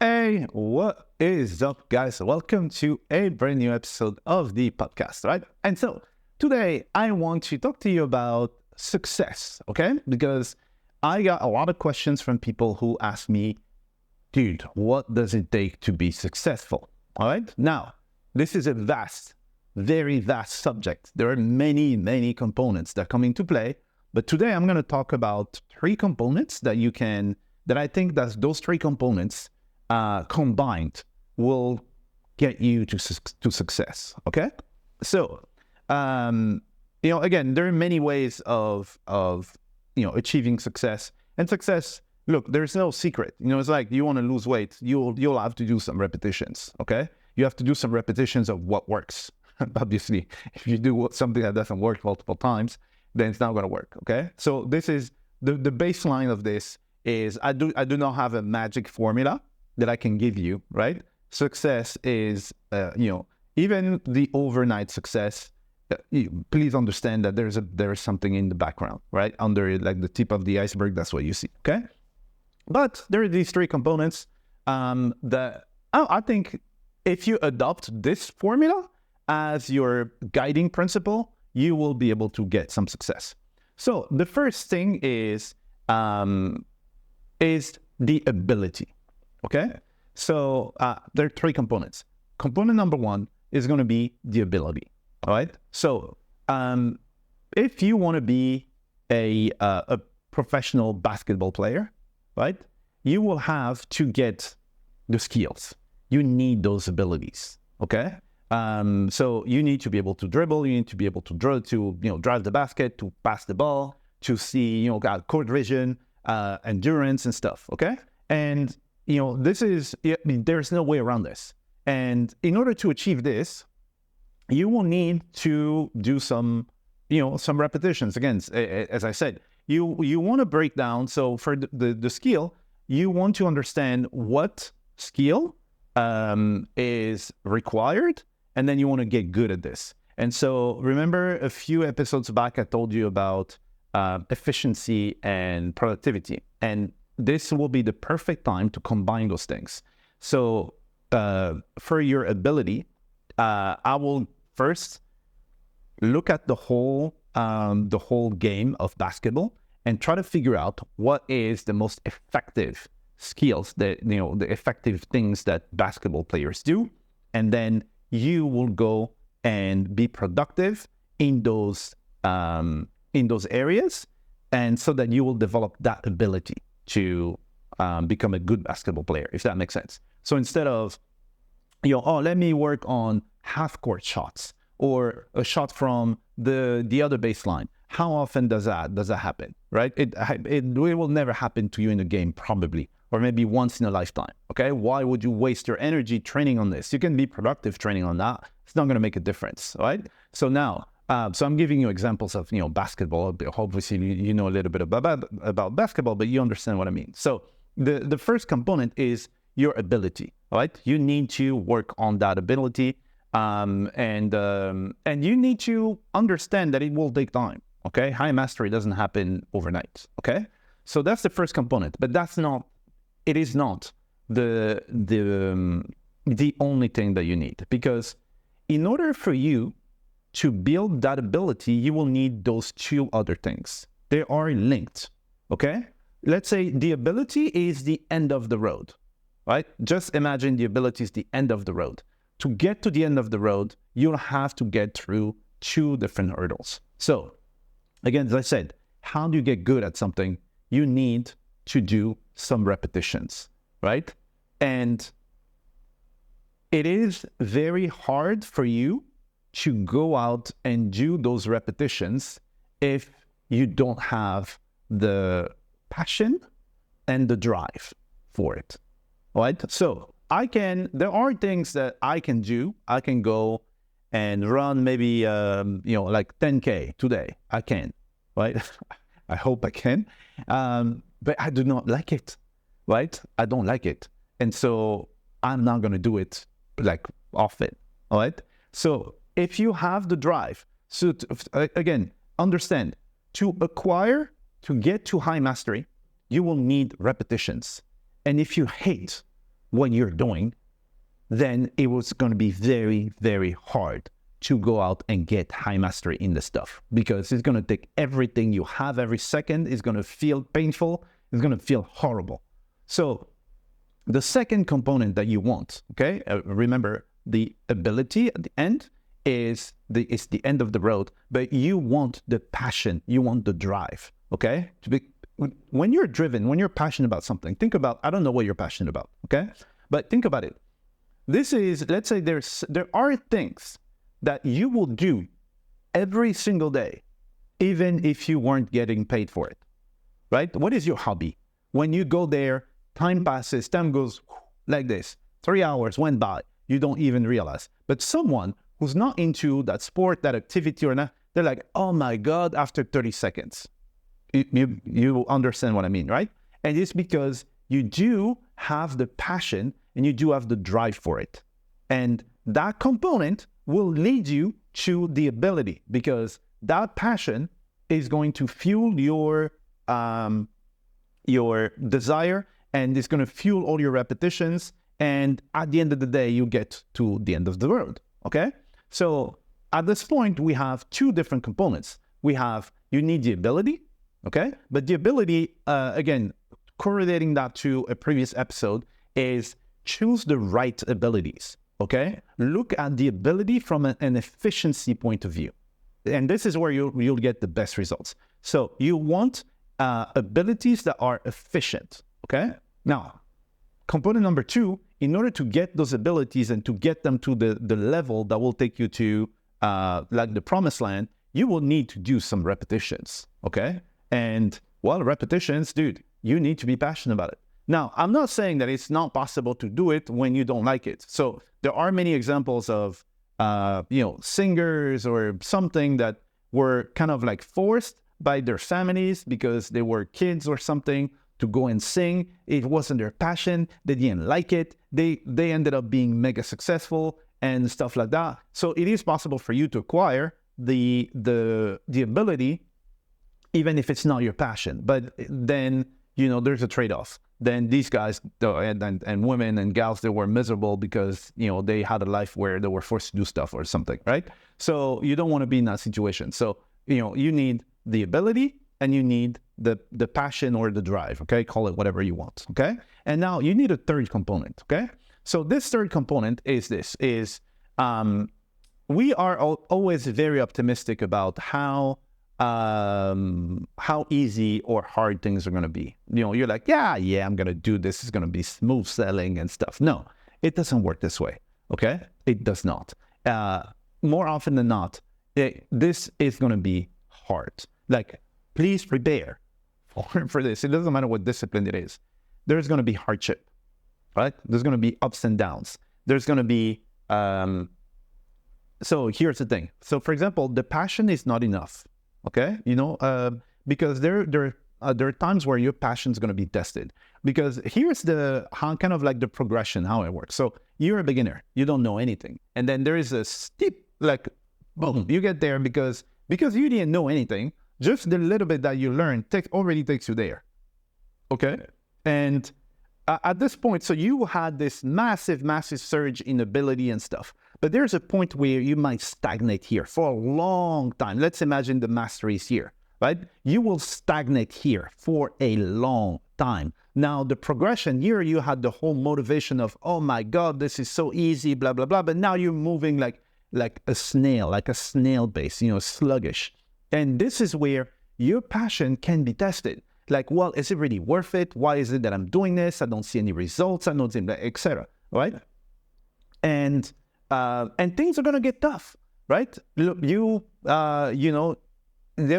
Hey, what is up, guys? Welcome to a brand new episode of the podcast, right? And so today I want to talk to you about success, okay? Because I got a lot of questions from people who ask me, dude, what does it take to be successful? All right. Now, this is a very vast subject. There are many components that come into play. But today I'm going to talk about three components that I think that those three components combined will get you to success. Okay. So, again, there are many ways of achieving success. And success, look, there's no secret. It's like you want to lose weight, you'll have to do some repetitions. Okay. You have to do some repetitions of what works. Obviously, if you do something that doesn't work multiple times, then it's not going to work. Okay. So this is the baseline of this is I do not have a magic formula that I can give you, right? Success is, even the overnight success, please understand that there is something in the background, right? Under like the tip of the iceberg, that's what you see, okay? But there are these three components that I think if you adopt this formula as your guiding principle, you will be able to get some success. So the first thing is the ability, okay? So there are three components. Component number one is going to be the ability, all right? So if you want to be a professional basketball player, right, you will have to get the skills. You need those abilities, okay? So you need to be able to dribble. You need to be able to drive the basket, to pass the ball, to see, court vision, endurance and stuff. Okay. And, there's no way around this. And in order to achieve this, you will need to do some repetitions. Again, as I said, you want to break down. So for the skill, you want to understand what skill is required. And then you want to get good at this. And so remember a few episodes back, I told you about efficiency and productivity. And this will be the perfect time to combine those things. So for your ability, I will first look at the whole game of basketball and try to figure out what is the most effective skills, the effective things that basketball players do. And then you will go and be productive in those areas, and so that you will develop that ability to become a good basketball player, if that makes sense. So instead of, let me work on half-court shots or a shot from the other baseline. How often does that happen, right? It will never happen to you in a game, probably. Or maybe once in a lifetime, okay? Why would you waste your energy training on this? You can be productive training on that. It's not going to make a difference, right? So now, so I'm giving you examples of, basketball. Obviously, you know a little bit about basketball, but you understand what I mean. So the first component is your ability, right? You need to work on that ability, and you need to understand that it will take time, okay? High mastery doesn't happen overnight, okay? So that's the first component, but it is not the only thing that you need, because in order for you to build that ability, you will need those two other things. They are linked, okay? Let's say the ability is the end of the road, right? Just imagine the ability is the end of the road. To get to the end of the road, you'll have to get through two different hurdles. So again, as I said, how do you get good at something? You need to do some repetitions, right? And it is very hard for you to go out and do those repetitions if you don't have the passion and the drive for it, right? So there are things that I can do. I can go and run maybe, like 10K today. I can, right? I hope I can. But I do not like it, right? I don't like it. And so I'm not going to do it like often, all right? So if you have the drive, so again, understand, to get to high mastery, you will need repetitions. And if you hate what you're doing, then it was going to be very, very hard to go out and get high mastery in the stuff, because it's going to take everything you have every second. It's going to feel painful. It's going to feel horrible. So the second component that you want, okay, remember the ability at the end is the end of the road, but you want the passion, you want the drive, okay? When you're driven, when you're passionate about something, think about, I don't know what you're passionate about, okay? But think about it. This is, let's say there are things that you will do every single day, even if you weren't getting paid for it, right? What is your hobby? When you go there, time passes, time goes like this. 3 hours went by, you don't even realize. But someone who's not into that sport, that activity or not, they're like, oh my God, after 30 seconds. You understand what I mean, right? And it's because you do have the passion and you do have the drive for it. And that component will lead you to the ability, because that passion is going to fuel your desire, and it's going to fuel all your repetitions. And at the end of the day, you get to the end of the road, okay? So at this point, we have two different components. You need the ability, okay? But the ability, again, correlating that to a previous episode, is choose the right abilities, okay? Look at the ability from an efficiency point of view. And this is where you'll get the best results. So you want abilities that are efficient, okay? Now, component number 2, in order to get those abilities and to get them to the level that will take you to like the promised land, you will need to do some repetitions, okay? And well, repetitions, dude, you need to be passionate about it. Now, I'm not saying that it's not possible to do it when you don't like it. So there are many examples of, singers or something that were kind of like forced by their families because they were kids or something to go and sing. It wasn't their passion. They didn't like it. They ended up being mega successful and stuff like that. So it is possible for you to acquire the ability, even if it's not your passion. But then, there's a trade-off. Then these guys and women and gals, they were miserable because, they had a life where they were forced to do stuff or something, right? So you don't want to be in that situation. So, you need the ability and you need the passion or the drive, okay? Call it whatever you want, okay? And now you need a third component, okay? So this third component is we are always very optimistic about how easy or hard things are going to be. You're like, yeah, I'm going to do this. It's going to be smooth sailing and stuff. No, it doesn't work this way. Okay. It does not. More often than not, this is going to be hard. Like, please prepare for this. It doesn't matter what discipline it is. There's going to be hardship, right? There's going to be ups and downs. There's going to be, so here's the thing. So for example, the passion is not enough. Okay, because there are times where your passion is going to be tested. Because here's kind of like the progression, how it works. So you're a beginner, you don't know anything, and then there is a steep, like, boom, you get there because you didn't know anything. Just the little bit that you learned already takes you there. Okay, and at this point, so you had this massive surge in ability and stuff. But there's a point where you might stagnate here for a long time. Let's imagine the mastery is here, right? You will stagnate here for a long time. Now, the progression here, you had the whole motivation of, oh my God, this is so easy, blah, blah, blah. But now you're moving like a snail base, sluggish. And this is where your passion can be tested. Like, well, is it really worth it? Why is it that I'm doing this? I don't see any results. I don't see, etc. Right? And things are going to get tough, right? There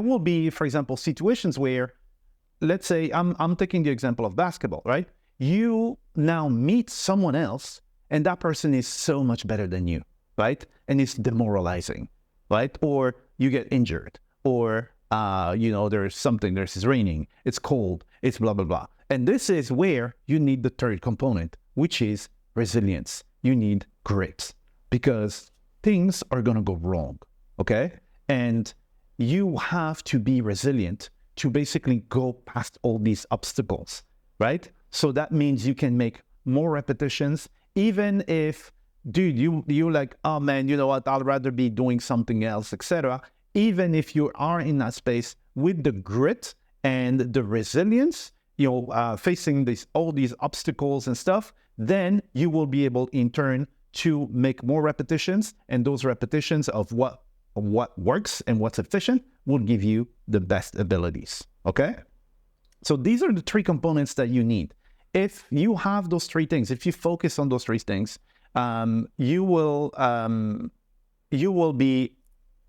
will be, for example, situations where, let's say, I'm taking the example of basketball, right? You now meet someone else, and that person is so much better than you, right? And it's demoralizing, right? Or you get injured, or it's raining, it's cold, it's blah, blah, blah. And this is where you need the third component, which is resilience. You need grit, because things are going to go wrong, okay? And you have to be resilient to basically go past all these obstacles, right? So that means you can make more repetitions, even if, dude, you like, oh man, you know what, I'd rather be doing something else, etc. Even if you are in that space with the grit and the resilience, facing all these obstacles and stuff, then you will be able in turn to make more repetitions, and those repetitions of what works and what's efficient will give you the best abilities. Okay? So these are the three components that you need. If you have those three things, if you focus on those three things, you will be,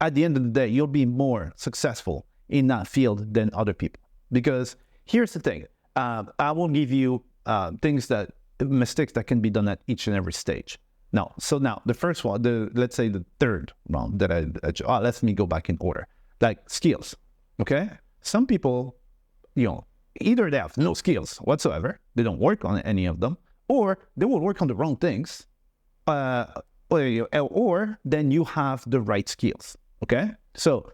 at the end of the day, you'll be more successful in that field than other people. Because here's the thing, I will give you mistakes that can be done at each and every stage. Now the first one, let's say the third round let me go back in order, like skills. Okay, some people, either they have no skills whatsoever, they don't work on any of them, or they will work on the wrong things, or then you have the right skills. Okay, so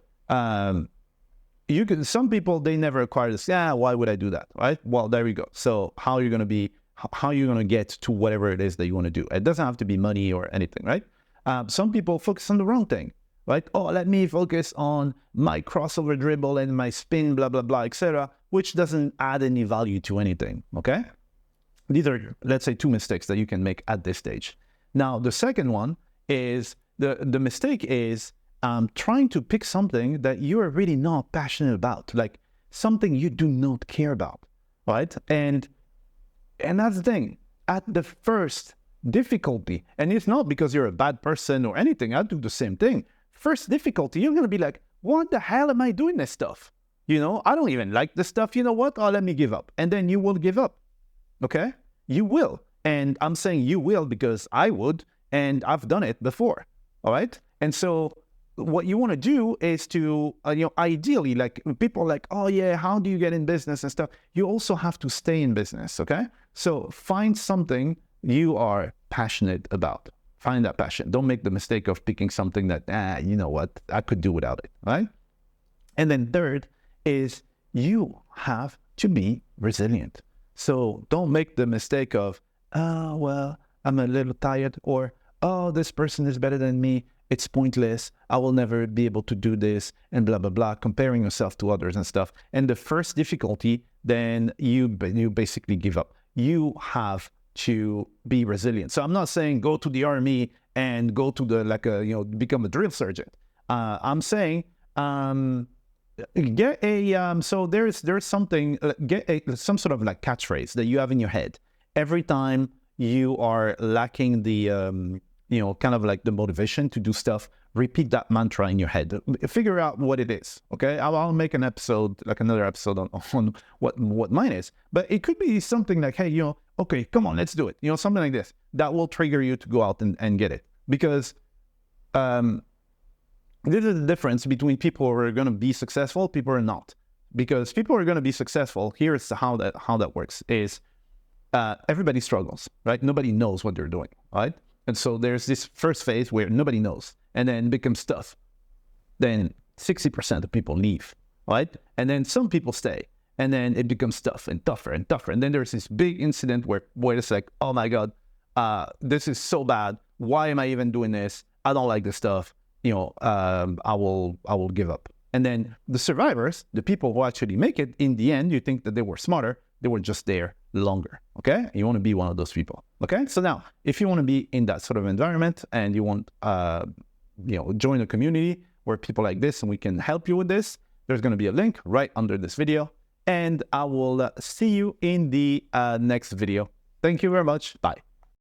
some people, they never acquire this. Why would I do that? Right? Well, there you go. So how are you going to get to whatever it is that you want to do? It doesn't have to be money or anything, right? Some people focus on the wrong thing, right? Oh, let me focus on my crossover dribble and my spin, blah, blah, blah, etc., which doesn't add any value to anything, okay? These are, let's say, two mistakes that you can make at this stage. Now, the second one is, the mistake is trying to pick something that you are really not passionate about, like something you do not care about, right? And that's the thing, at the first difficulty, and it's not because you're a bad person or anything, I do the same thing. First difficulty, you're going to be like, what the hell am I doing this stuff? I don't even like this stuff. You know what? Oh, let me give up. And then you will give up, okay? You will. And I'm saying you will because I would, and I've done it before, all right? And so what you want to do is to, ideally, like people are like, oh yeah, how do you get in business and stuff? You also have to stay in business, okay? So find something you are passionate about. Find that passion. Don't make the mistake of picking something that, you know what, I could do without it, right? And then third is you have to be resilient. So don't make the mistake of, oh, well, I'm a little tired, or, oh, this person is better than me. It's pointless. I will never be able to do this, and blah, blah, blah, comparing yourself to others and stuff. And the first difficulty, then you basically give up. You have to be resilient. So I'm not saying go to the army and go to become a drill sergeant. I'm saying get a so there's something, some sort of like catchphrase that you have in your head every time you are lacking the kind of like the motivation to do stuff. Repeat that mantra in your head. Figure out what it is. Okay, I'll make an episode, like another episode on what mine is. But it could be something like, hey, okay, come on, let's do it. Something like this that will trigger you to go out and get it. Because this is the difference between people who are going to be successful, people who are not. Because people who are going to be successful, here's how that works: is everybody struggles, right? Nobody knows what they're doing, right? And so there's this first phase where nobody knows, and then it becomes tough. Then 60% of people leave, right? And then some people stay, and then it becomes tough and tougher and tougher. And then there's this big incident where it's like, oh my God, this is so bad. Why am I even doing this? I don't like this stuff. I will give up. And then the survivors, the people who actually make it, in the end, you think that they were smarter. They were just there longer, okay? You want to be one of those people, okay? So now, if you want to be in that sort of environment and you want, join a community where people like this and we can help you with this, there's going to be a link right under this video. And I will see you in the next video. Thank you very much. Bye.